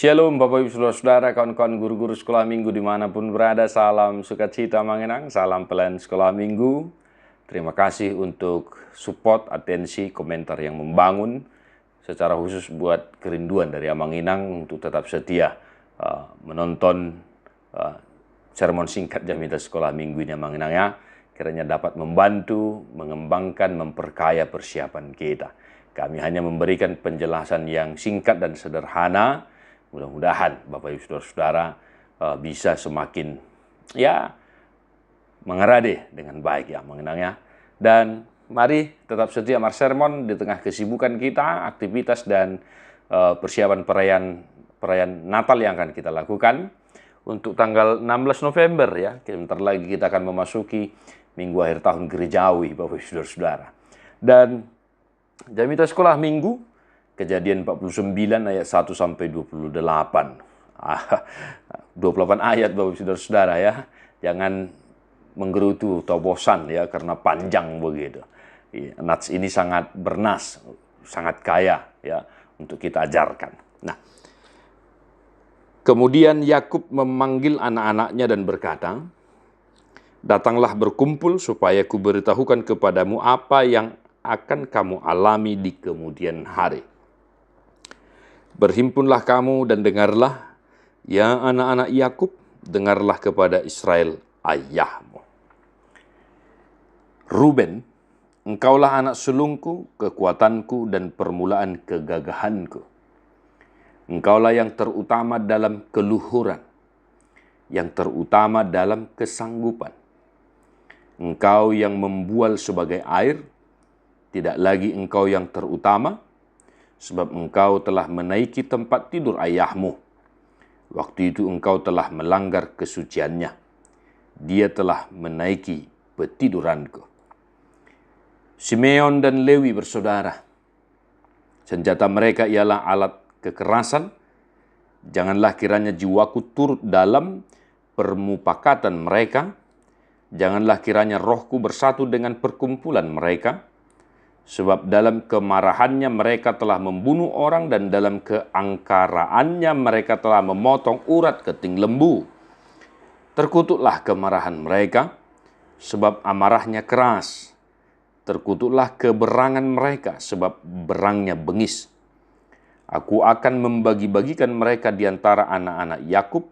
Shalom Bapak Ibu Saudara-saudara, kawan-kawan guru-guru sekolah minggu dimanapun berada. Salam sukacita Manginang, salam pelayan sekolah minggu. Terima kasih untuk support, atensi, komentar yang membangun. Secara khusus buat kerinduan dari Amanginang untuk tetap setia menonton sermon singkat Jamidah Sekolah Minggu ini Amanginang ya. Kiranya dapat membantu, mengembangkan, memperkaya persiapan kita. Kami hanya memberikan penjelasan yang singkat dan sederhana. Mudah-mudahan Bapak Ibu Saudara-saudara bisa semakin mengerade dengan baik ya mengenangnya. Dan mari tetap setia sermon di tengah kesibukan kita, aktivitas dan persiapan perayaan Natal yang akan kita lakukan untuk tanggal 16 November ya. Sebentar lagi kita akan memasuki minggu akhir tahun gerejawi Bapak Ibu Saudara-saudara. Dan Jamidah Sekolah Minggu Kejadian 49 ayat 1 sampai 28. 28 ayat Bapak Saudara-saudara ya. Jangan menggerutu atau bosan ya karena panjang begitu. Nats ini sangat bernas, sangat kaya ya untuk kita ajarkan. Nah, kemudian Yakub memanggil anak-anaknya dan berkata, "Datanglah berkumpul supaya kuberitahukan kepadamu apa yang akan kamu alami di kemudian hari. Berhimpunlah kamu dan dengarlah, ya anak-anak Yakub, dengarlah kepada Israel ayahmu. Ruben, engkaulah anak sulungku, kekuatanku dan permulaan kegagahanku. Engkaulah yang terutama dalam keluhuran, yang terutama dalam kesanggupan. Engkau yang membual sebagai air, tidak lagi engkau yang terutama, sebab engkau telah menaiki tempat tidur ayahmu. Waktu itu engkau telah melanggar kesuciannya. Dia telah menaiki petiduranku." Simeon dan Lewi bersaudara. Senjata mereka ialah alat kekerasan. Janganlah kiranya jiwaku turut dalam permupakatan mereka. Janganlah kiranya rohku bersatu dengan perkumpulan mereka. Sebab dalam kemarahannya mereka telah membunuh orang dan dalam keangkaraannya mereka telah memotong urat keting lembu. Terkutuklah kemarahan mereka, sebab amarahnya keras. Terkutuklah keberangan mereka, sebab berangnya bengis. Aku akan membagi-bagikan mereka di antara anak-anak Yakub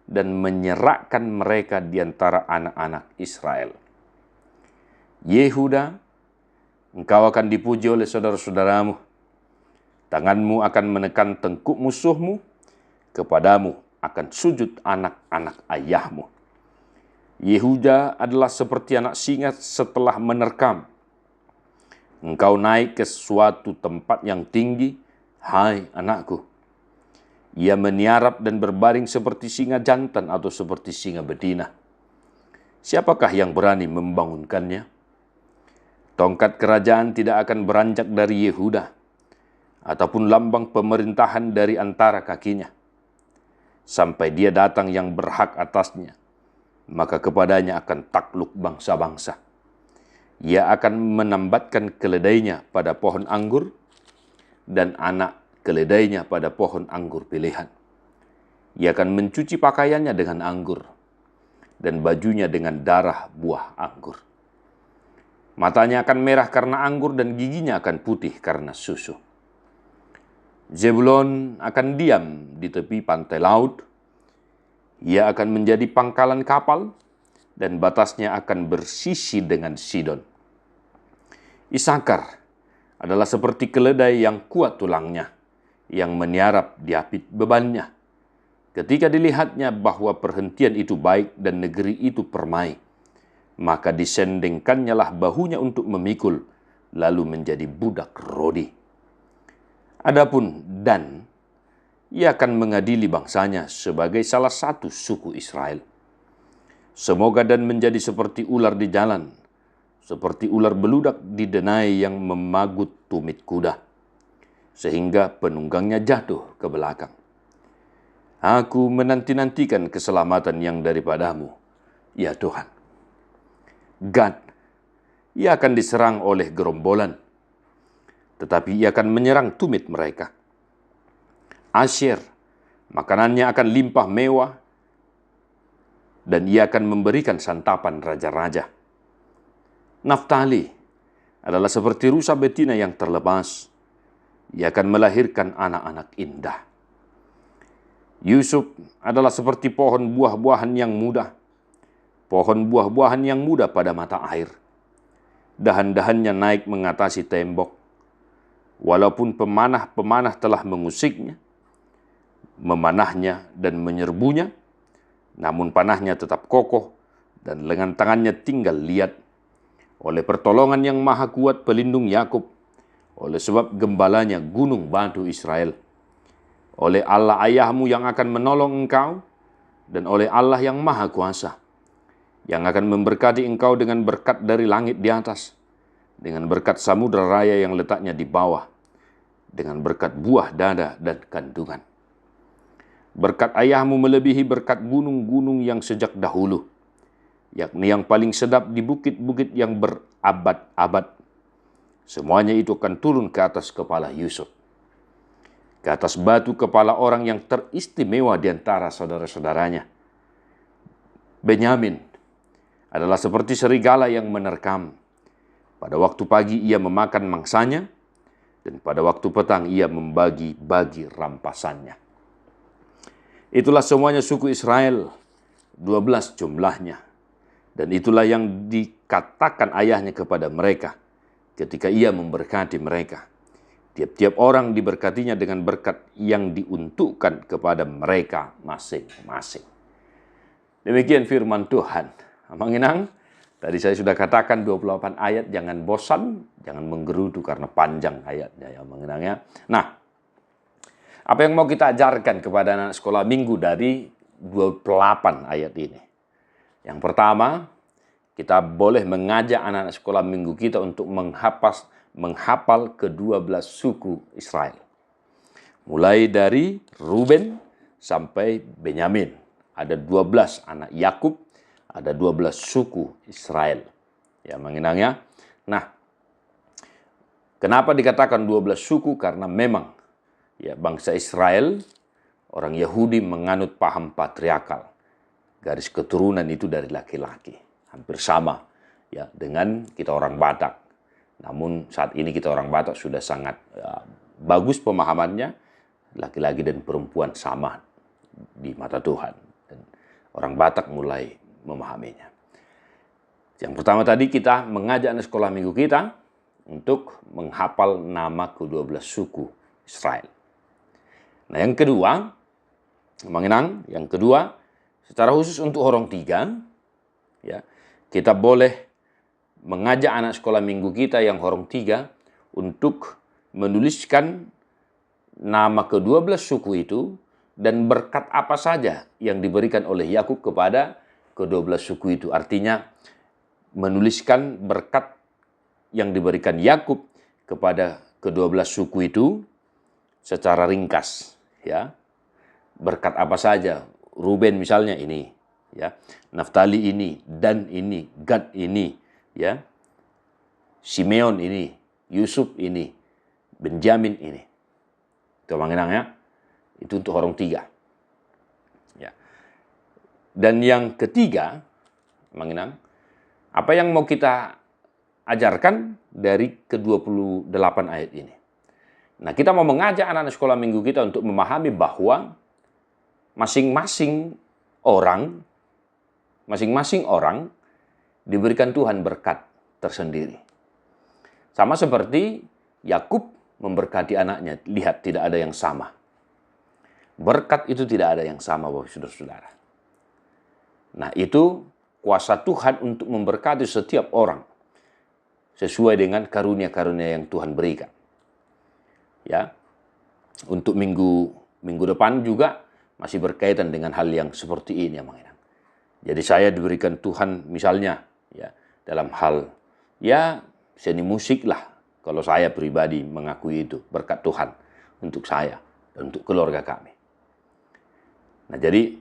dan menyerahkan mereka di antara anak-anak Israel. Yehuda, engkau akan dipuji oleh saudara-saudaramu. Tanganmu akan menekan tengkuk musuhmu. Kepadamu akan sujud anak-anak ayahmu. Yehuda adalah seperti anak singa setelah menerkam. Engkau naik ke suatu tempat yang tinggi, hai anakku. Ia meniarap dan berbaring seperti singa jantan atau seperti singa betina. Siapakah yang berani membangunkannya? Tongkat kerajaan tidak akan beranjak dari Yehuda, ataupun lambang pemerintahan dari antara kakinya. Sampai dia datang yang berhak atasnya, maka kepadanya akan takluk bangsa-bangsa. Ia akan menambatkan keledainya pada pohon anggur, dan anak keledainya pada pohon anggur pilihan. Ia akan mencuci pakaiannya dengan anggur, dan bajunya dengan darah buah anggur. Matanya akan merah karena anggur dan giginya akan putih karena susu. Zebulon akan diam di tepi pantai laut. Ia akan menjadi pangkalan kapal dan batasnya akan bersisi dengan Sidon. Isakar adalah seperti keledai yang kuat tulangnya, yang meniarap di apit bebannya. Ketika dilihatnya bahwa perhentian itu baik dan negeri itu permai, maka disendengkannya lah bahunya untuk memikul, lalu menjadi budak rodi. Adapun Dan, ia akan mengadili bangsanya sebagai salah satu suku Israel. Semoga Dan menjadi seperti ular di jalan, seperti ular beludak di denai yang memagut tumit kuda, sehingga penunggangnya jatuh ke belakang. Aku menanti-nantikan keselamatan yang daripadamu, ya Tuhan. Gad, ia akan diserang oleh gerombolan, tetapi ia akan menyerang tumit mereka. Asyer Makanannya akan limpah mewah, dan ia akan memberikan santapan raja-raja. Naftali adalah seperti rusa betina yang terlepas. Ia akan melahirkan anak-anak indah. Yusuf adalah seperti pohon buah-buahan yang muda. Pohon buah-buahan yang muda pada mata air. Dahan-dahannya naik mengatasi tembok. Walaupun pemanah-pemanah telah mengusiknya, memanahnya dan menyerbunya, namun panahnya tetap kokoh dan lengan tangannya tinggal liat. Oleh pertolongan yang maha kuat pelindung Yakub, oleh sebab gembalanya gunung batu Israel, oleh Allah ayahmu yang akan menolong engkau, dan oleh Allah yang maha kuasa, yang akan memberkati engkau dengan berkat dari langit di atas, dengan berkat samudera raya yang letaknya di bawah, dengan berkat buah dada dan kandungan. Berkat ayahmu melebihi berkat gunung-gunung yang sejak dahulu, yakni yang paling sedap di bukit-bukit yang berabad-abad. Semuanya itu akan turun ke atas kepala Yusuf, ke atas batu kepala orang yang teristimewa di antara saudara-saudaranya. Benyamin adalah seperti serigala yang menerkam. Pada waktu pagi ia memakan mangsanya, dan pada waktu petang ia membagi-bagi rampasannya. Itulah semuanya suku Israel, 12 jumlahnya. Dan itulah yang dikatakan ayahnya kepada mereka ketika ia memberkati mereka. Tiap-tiap orang diberkatinya dengan berkat yang diuntukkan kepada mereka masing-masing. Demikian firman Tuhan. Manginang, tadi saya sudah katakan 28 ayat, jangan bosan, jangan menggerutu karena panjang ayatnya ya Manginang ya. Nah, apa yang mau kita ajarkan kepada anak sekolah minggu dari 28 ayat ini? Yang pertama, kita boleh mengajak anak-anak sekolah minggu kita untuk menghafal ke-12 suku Israel. Mulai dari Ruben sampai Benyamin. Ada 12 anak Yakub, ada 12 suku Israel. Ya, menginangnya. Nah, kenapa dikatakan 12 suku? Karena memang ya bangsa Israel, orang Yahudi menganut paham patriarkal. Garis keturunan itu dari laki-laki. Hampir sama ya dengan kita orang Batak. Namun saat ini kita orang Batak sudah sangat bagus pemahamannya. Laki-laki dan perempuan sama di mata Tuhan. Dan orang Batak mulai memahaminya. Yang pertama tadi kita mengajak anak sekolah minggu kita untuk menghafal nama ke-12 suku Israel. Nah yang kedua, yang kedua, secara khusus untuk orang tiga, ya, kita boleh mengajak anak sekolah minggu kita yang orang tiga untuk menuliskan nama ke-12 suku itu dan berkat apa saja yang diberikan oleh Yakub kepada ke-12 suku itu. Artinya menuliskan berkat yang diberikan Yakub kepada ke-12 suku itu secara ringkas, ya. Berkat apa saja? Ruben misalnya ini, ya. Naftali ini, Dan ini, Gad ini, ya. Simeon ini, Yusuf ini, Benjamin ini. Itu mengenang ya. Itu untuk orang tiga. Ya. Dan yang ketiga, mengenang, apa yang mau kita ajarkan dari ke-28 ayat ini? Nah, kita mau mengajak anak-anak sekolah minggu kita untuk memahami bahwa masing-masing orang diberikan Tuhan berkat tersendiri. Sama seperti Yakub memberkati anaknya. Lihat, tidak ada yang sama. Berkat itu tidak ada yang sama, Bapak Saudara-saudara. Nah, itu kuasa Tuhan untuk memberkati setiap orang sesuai dengan karunia-karunia yang Tuhan berikan. Ya. Untuk minggu depan juga masih berkaitan dengan hal yang seperti ini ya, Mang. Jadi saya diberikan Tuhan misalnya ya dalam hal ya seni musik lah. Kalau saya pribadi mengakui itu berkat Tuhan untuk saya dan untuk keluarga kami. Nah, jadi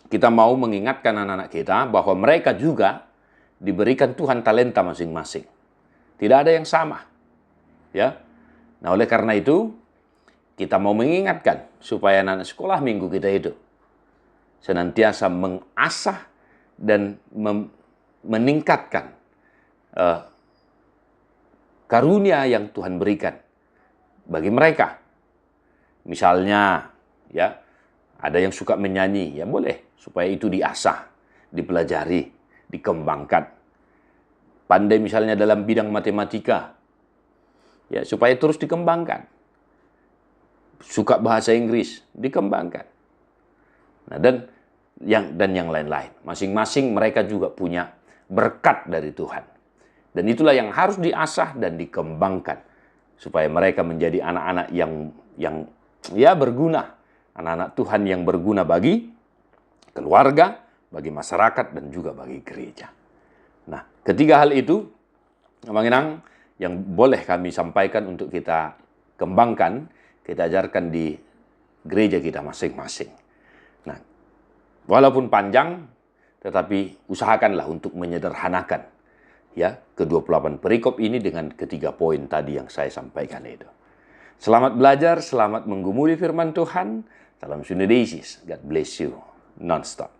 kita mau mengingatkan anak-anak kita bahwa mereka juga diberikan Tuhan talenta masing-masing. Tidak ada yang sama. Ya. Nah, oleh karena itu kita mau mengingatkan supaya anak sekolah minggu kita itu senantiasa mengasah dan meningkatkan karunia yang Tuhan berikan bagi mereka. Misalnya, ya, ada yang suka menyanyi, ya boleh, supaya itu diasah, dipelajari, dikembangkan. Pandai misalnya dalam bidang matematika, ya, supaya terus dikembangkan. Suka bahasa Inggris, dikembangkan. Nah, dan yang lain-lain. Masing-masing mereka juga punya berkat dari Tuhan. Dan itulah yang harus diasah dan dikembangkan supaya mereka menjadi anak-anak yang ya berguna, anak-anak Tuhan yang berguna bagi keluarga, bagi masyarakat, dan juga bagi gereja. Nah, ketiga hal itu memang yang boleh kami sampaikan untuk kita kembangkan, kita ajarkan di gereja kita masing-masing. Nah, walaupun panjang, tetapi usahakanlah untuk menyederhanakan ya ke-28 perikop ini dengan ketiga poin tadi yang saya sampaikan itu. Selamat belajar, selamat menggumuli firman Tuhan. Salam Sundays. God bless you non-stop.